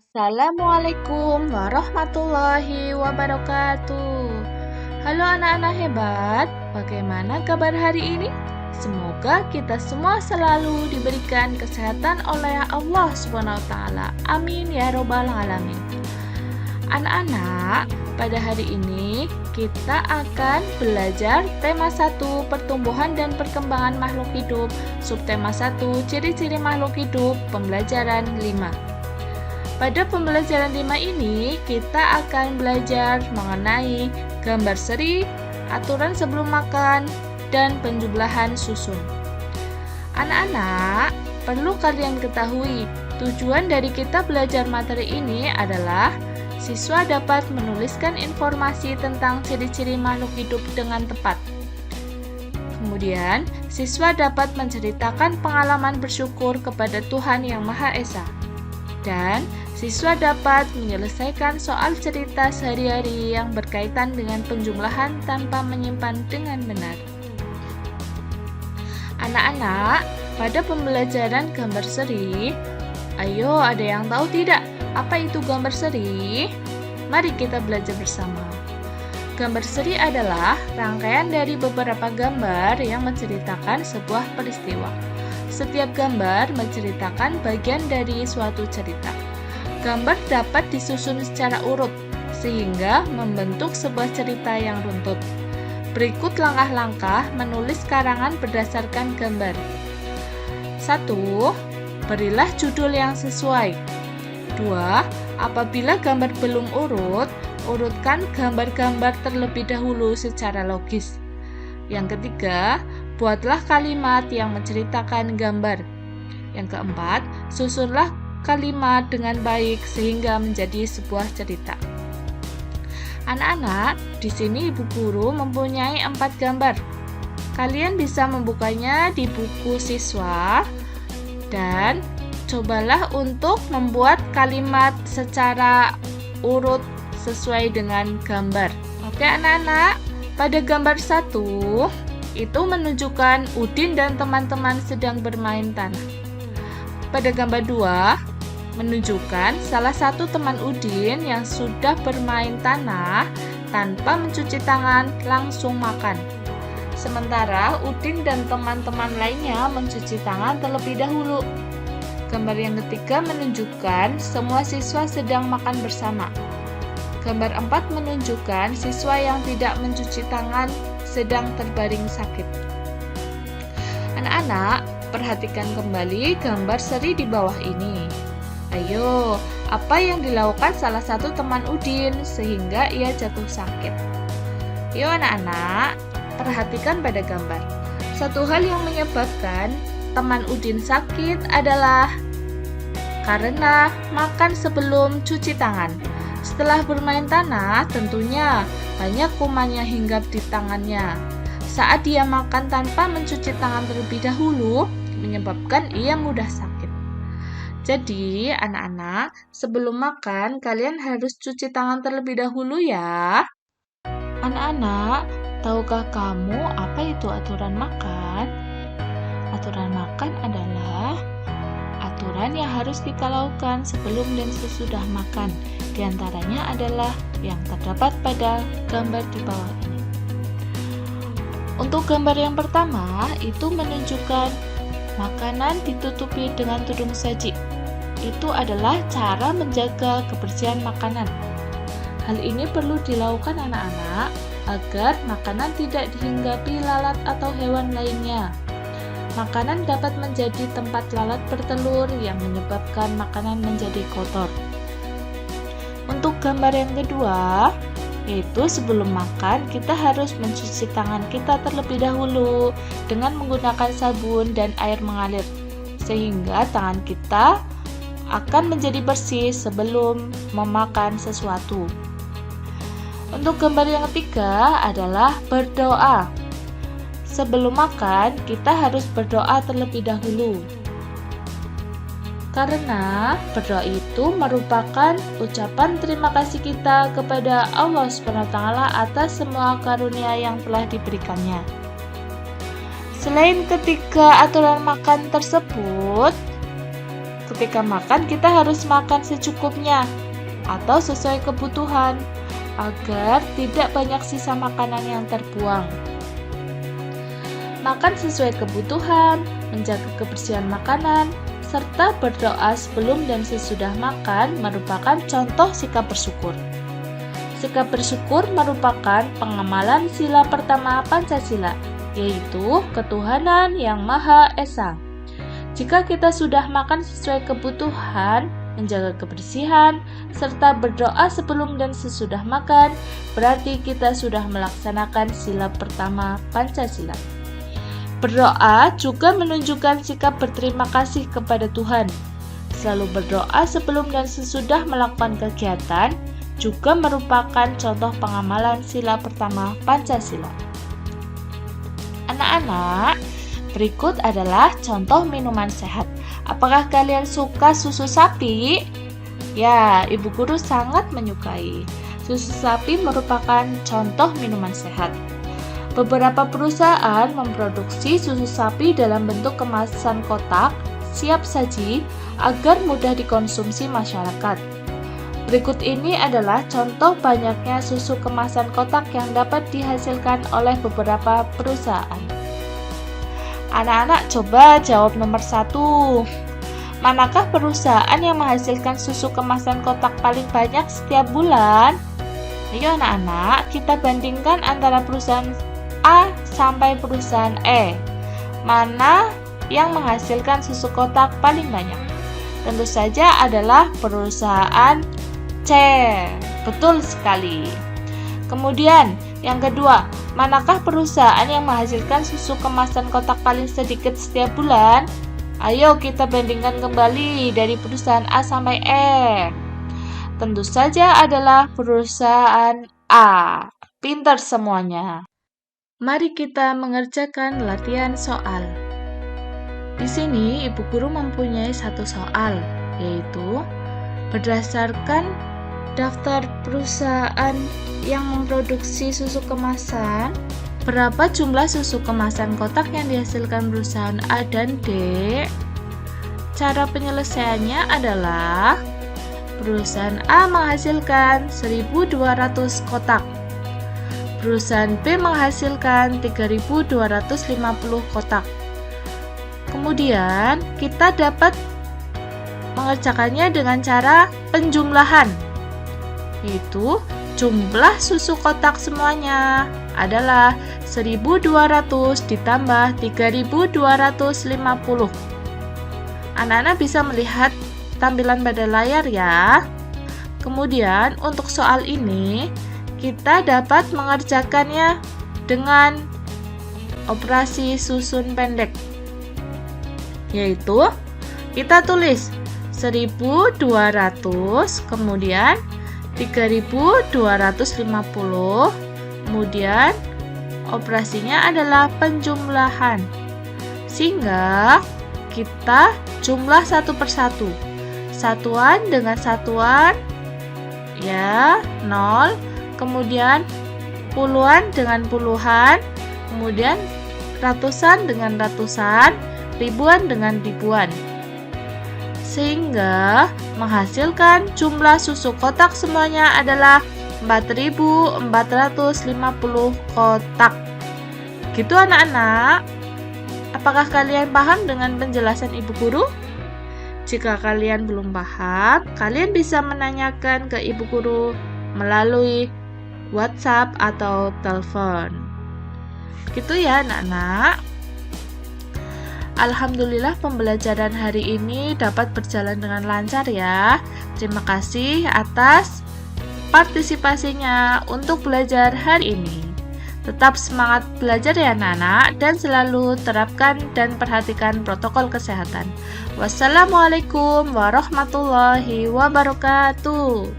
Assalamualaikum warahmatullahi wabarakatuh. Halo anak-anak hebat, bagaimana kabar hari ini? Semoga kita semua selalu diberikan kesehatan oleh Allah SWT. Amin ya robbal alamin. Anak-anak, pada hari ini kita akan belajar tema 1 pertumbuhan dan perkembangan makhluk hidup, subtema 1 ciri-ciri makhluk hidup, pembelajaran 5. Pada pembelajaran 5 ini, kita akan belajar mengenai gambar seri, aturan sebelum makan, dan penjumlahan susun. Anak-anak, perlu kalian ketahui, tujuan dari kita belajar materi ini adalah siswa dapat menuliskan informasi tentang ciri-ciri makhluk hidup dengan tepat. Kemudian, siswa dapat menceritakan pengalaman bersyukur kepada Tuhan Yang Maha Esa. Dan siswa dapat menyelesaikan soal cerita sehari-hari yang berkaitan dengan penjumlahan tanpa menyimpan dengan benar. Anak-anak, pada pembelajaran gambar seri, ayo ada yang tahu tidak apa itu gambar seri? Mari kita belajar bersama. Gambar seri adalah rangkaian dari beberapa gambar yang menceritakan sebuah peristiwa. Setiap gambar menceritakan bagian dari suatu cerita. Gambar dapat disusun secara urut, sehingga membentuk sebuah cerita yang runtut. Berikut langkah-langkah menulis karangan berdasarkan gambar. 1. Berilah judul yang sesuai. 2. Apabila gambar belum urut, urutkan gambar-gambar terlebih dahulu secara logis. Yang ketiga, buatlah kalimat yang menceritakan gambar. Yang keempat, susunlah kalimat dengan baik sehingga menjadi sebuah cerita. Anak-anak, di sini Ibu Guru mempunyai 4 gambar. Kalian bisa membukanya di buku siswa dan cobalah untuk membuat kalimat secara urut sesuai dengan gambar. Oke anak-anak, pada gambar 1 itu menunjukkan Udin dan teman-teman sedang bermain tanah. Pada gambar 2 menunjukkan salah satu teman Udin yang sudah bermain tanah tanpa mencuci tangan langsung makan. Sementara Udin dan teman-teman lainnya mencuci tangan terlebih dahulu. Gambar yang ketiga menunjukkan semua siswa sedang makan bersama. Gambar 4 menunjukkan siswa yang tidak mencuci tangan sedang terbaring sakit. Anak-anak, perhatikan kembali gambar seri di bawah ini. Ayo, apa yang dilakukan salah satu teman Udin sehingga ia jatuh sakit? Yuk anak-anak, perhatikan pada gambar. Satu hal yang menyebabkan teman Udin sakit adalah karena makan sebelum cuci tangan. Setelah bermain tanah, tentunya banyak kuman yang hinggap di tangannya. Saat dia makan tanpa mencuci tangan terlebih dahulu, menyebabkan ia mudah sakit. Jadi, anak-anak, sebelum makan, kalian harus cuci tangan terlebih dahulu ya. Anak-anak, tahukah kamu apa itu aturan makan? Aturan makan adalah aturan yang harus kita lakukan sebelum dan sesudah makan. Di antaranya adalah yang terdapat pada gambar di bawah ini. Untuk gambar yang pertama, itu menunjukkan makanan ditutupi dengan tudung saji. Itu adalah cara menjaga kebersihan makanan. Hal ini perlu dilakukan anak-anak agar makanan tidak dihinggapi lalat atau hewan lainnya. Makanan dapat menjadi tempat lalat bertelur yang menyebabkan makanan menjadi kotor. Untuk gambar yang kedua, yaitu sebelum makan kita harus mencuci tangan kita terlebih dahulu dengan menggunakan sabun dan air mengalir, sehingga tangan kita akan menjadi bersih sebelum memakan sesuatu. Untuk gambar yang ketiga adalah berdoa. Sebelum makan, kita harus berdoa terlebih dahulu. Karena berdoa itu merupakan ucapan terima kasih kita kepada Allah SWT atas semua karunia yang telah diberikannya. Selain ketiga aturan makan tersebut, ketika makan kita harus makan secukupnya atau sesuai kebutuhan agar tidak banyak sisa makanan yang terbuang. Makan sesuai kebutuhan, menjaga kebersihan makanan, serta berdoa sebelum dan sesudah makan merupakan contoh sikap bersyukur. Sikap bersyukur merupakan pengamalan sila pertama Pancasila, yaitu ketuhanan yang Maha Esa. Jika kita sudah makan sesuai kebutuhan, menjaga kebersihan, serta berdoa sebelum dan sesudah makan, berarti kita sudah melaksanakan sila pertama Pancasila. Berdoa juga menunjukkan sikap berterima kasih kepada Tuhan. Selalu berdoa sebelum dan sesudah melakukan kegiatan juga merupakan contoh pengamalan sila pertama Pancasila. Anak-anak, berikut adalah contoh minuman sehat. Apakah kalian suka susu sapi? Ya, Ibu Guru sangat menyukai. Susu sapi merupakan contoh minuman sehat. Beberapa perusahaan memproduksi susu sapi dalam bentuk kemasan kotak, siap saji, agar mudah dikonsumsi masyarakat. Berikut ini adalah contoh banyaknya susu kemasan kotak yang dapat dihasilkan oleh beberapa perusahaan. Anak-anak coba jawab nomor 1. Manakah perusahaan yang menghasilkan susu kemasan kotak paling banyak setiap bulan? Ayo anak-anak, kita bandingkan antara perusahaan A sampai perusahaan E. Mana yang menghasilkan susu kotak paling banyak? Tentu saja adalah perusahaan C. Betul sekali. Kemudian, yang kedua, manakah perusahaan yang menghasilkan susu kemasan kotak paling sedikit setiap bulan? Ayo kita bandingkan kembali dari perusahaan A sampai E. Tentu saja adalah perusahaan A. Pintar semuanya. Mari kita mengerjakan latihan soal. Di sini Ibu Guru mempunyai satu soal, yaitu berdasarkan daftar perusahaan yang memproduksi susu kemasan, berapa jumlah susu kemasan kotak yang dihasilkan perusahaan A dan D? Cara penyelesaiannya adalah perusahaan A menghasilkan 1.200 kotak, perusahaan B menghasilkan 3.250 kotak. Kemudian kita dapat mengerjakannya dengan cara penjumlahan, yaitu jumlah susu kotak semuanya adalah 1.200 ditambah 3.250. Anak-anak bisa melihat tampilan pada layar ya. Kemudian untuk soal ini kita dapat mengerjakannya dengan operasi susun pendek, yaitu kita tulis 1.200 kemudian 3.250, kemudian operasinya adalah penjumlahan, sehingga kita jumlah satu persatu, satuan dengan satuan ya 0, kemudian puluhan dengan puluhan, kemudian ratusan dengan ratusan, ribuan dengan ribuan, sehingga menghasilkan jumlah susu kotak semuanya adalah 4.450 kotak. Gitu anak-anak. Apakah kalian paham dengan penjelasan Ibu Guru? Jika kalian belum paham, kalian bisa menanyakan ke Ibu Guru melalui WhatsApp atau telepon. Gitu ya anak-anak. Alhamdulillah pembelajaran hari ini dapat berjalan dengan lancar ya. Terima kasih atas partisipasinya untuk belajar hari ini. Tetap semangat belajar ya anak-anak dan selalu terapkan dan perhatikan protokol kesehatan. Wassalamualaikum warahmatullahi wabarakatuh.